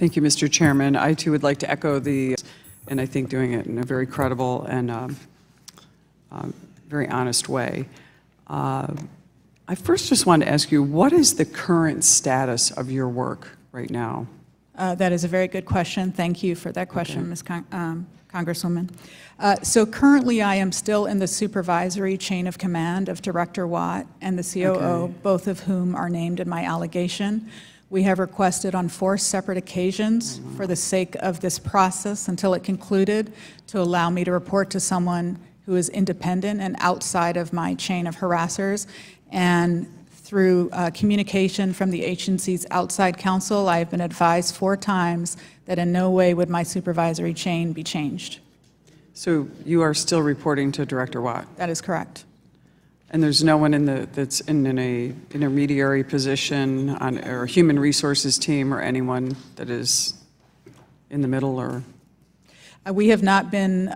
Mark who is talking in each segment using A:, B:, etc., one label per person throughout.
A: Thank you, Mr. Chairman. I too would like to echo and I think doing it in a very credible and very honest way. I first just wanted to ask you, what is the current status of your work right now?
B: That is a very good question. Thank you for that question, Ms. Congresswoman. So currently I am still in the supervisory chain of command of Director Watt and the COO, both of whom are named in my allegation. We have requested on 4 separate occasions for the sake of this process until it concluded to allow me to report to someone who is independent and outside of my chain of harassers. And through communication from the agency's outside counsel, I have been advised 4 times that in no way would my supervisory chain be changed.
A: So you are still reporting to Director Watt?
B: That is correct.
A: And there's no one that's in an intermediary position or a human resources team or anyone that is in the middle, or?
B: We have not been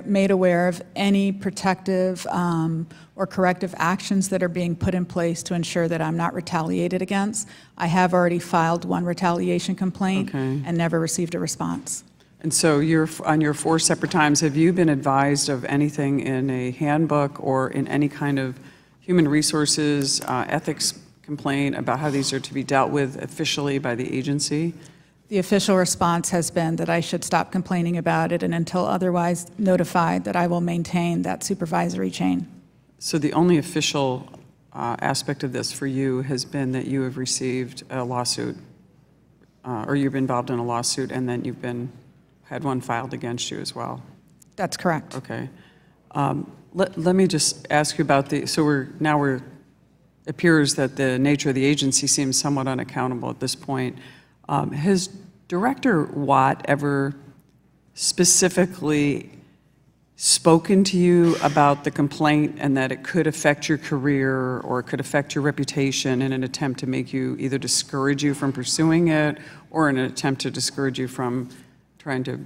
B: made aware of any protective or corrective actions that are being put in place to ensure that I'm not retaliated against. I have already filed 1 retaliation complaint and never received a response. And
A: so on your 4 separate times, have you been advised of anything in a handbook or in any kind of human resources ethics complaint about how these are to be dealt with officially by the agency?
B: The official response has been that I should stop complaining about it, and until otherwise notified, that I will maintain that supervisory chain.
A: So the only official aspect of this for you has been that you have received a lawsuit, or you've been involved in a lawsuit, and then you've had one filed against you as well?
B: That's correct.
A: Okay. Let me just ask you about it appears that the nature of the agency seems somewhat unaccountable at this point. Has Director Watt ever specifically spoken to you about the complaint and that it could affect your career or it could affect your reputation in an attempt to make you either discourage you from pursuing it or in an attempt to discourage you from trying to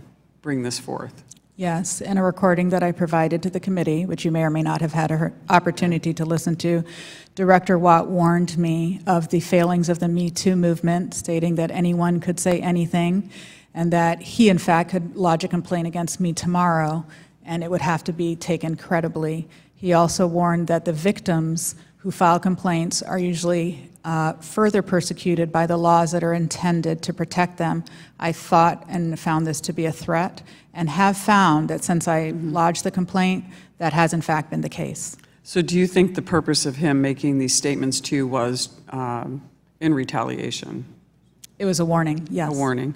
A: bring this forth?
B: Yes, in a recording that I provided to the committee, which you may or may not have had an opportunity to listen to, Director Watt warned me of the failings of the Me Too movement, stating that anyone could say anything and that he, in fact, could lodge a complaint against me tomorrow and it would have to be taken credibly. He also warned that the victims who file complaints are usually further persecuted by the laws that are intended to protect them. I thought and found this to be a threat and have found that since I lodged the complaint, that has in fact been the case.
A: So do you think the purpose of him making these statements to you was in retaliation?
B: It was a warning, yes.
A: A warning.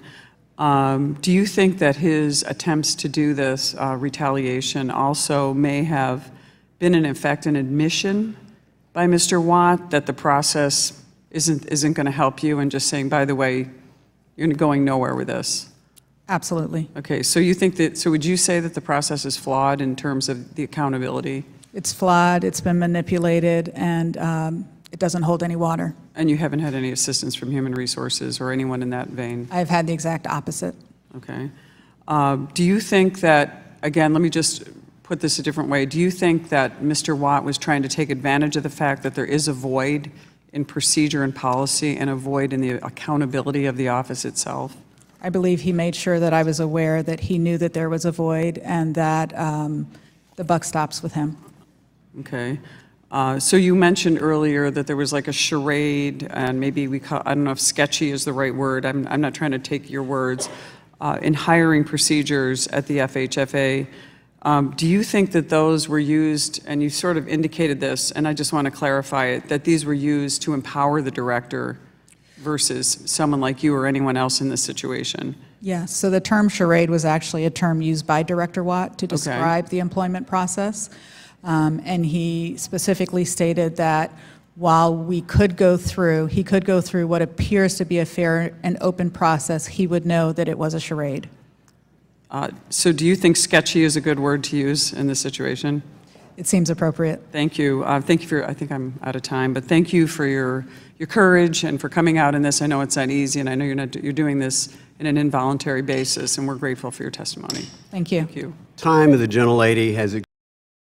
A: Do you think that his attempts to do this retaliation also may have been in effect an admission by Mr. Watt that the process isn't going to help you and just saying, by the way, you're going nowhere with this?
B: Absolutely.
A: Okay, so would you say that the process is flawed in terms of the accountability?
B: It's flawed, it's been manipulated, and it doesn't hold any water.
A: And you haven't had any assistance from Human Resources or anyone in that vein?
B: I've had the exact opposite.
A: Okay. Do you think that, again, let me just put this a different way, do you think that Mr. Watt was trying to take advantage of the fact that there is a void in procedure and policy and a void in the accountability of the office itself?
B: I believe he made sure that I was aware that he knew that there was a void and that the buck stops with him.
A: Okay. So you mentioned earlier that there was like a charade, and maybe I don't know if sketchy is the right word, I'm not trying to take your words, in hiring procedures at the FHFA. Do you think that those were used, and you sort of indicated this, and I just want to clarify it, that these were used to empower the director versus someone like you or anyone else in this situation?
B: Yes, so the term charade was actually a term used by Director Watt to describe the employment process. And he specifically stated that while he could go through what appears to be a fair and open process, he would know that it was a charade.
A: So do you think sketchy is a good word to use in this situation?
B: It seems appropriate.
A: Thank you. Thank you for, I think I'm out of time, but thank you for your courage and for coming out in this. I know it's not easy, and I know you're doing this in an involuntary basis, and we're grateful for your testimony.
B: Thank you.
A: Thank you.
C: Time of the gentlelady has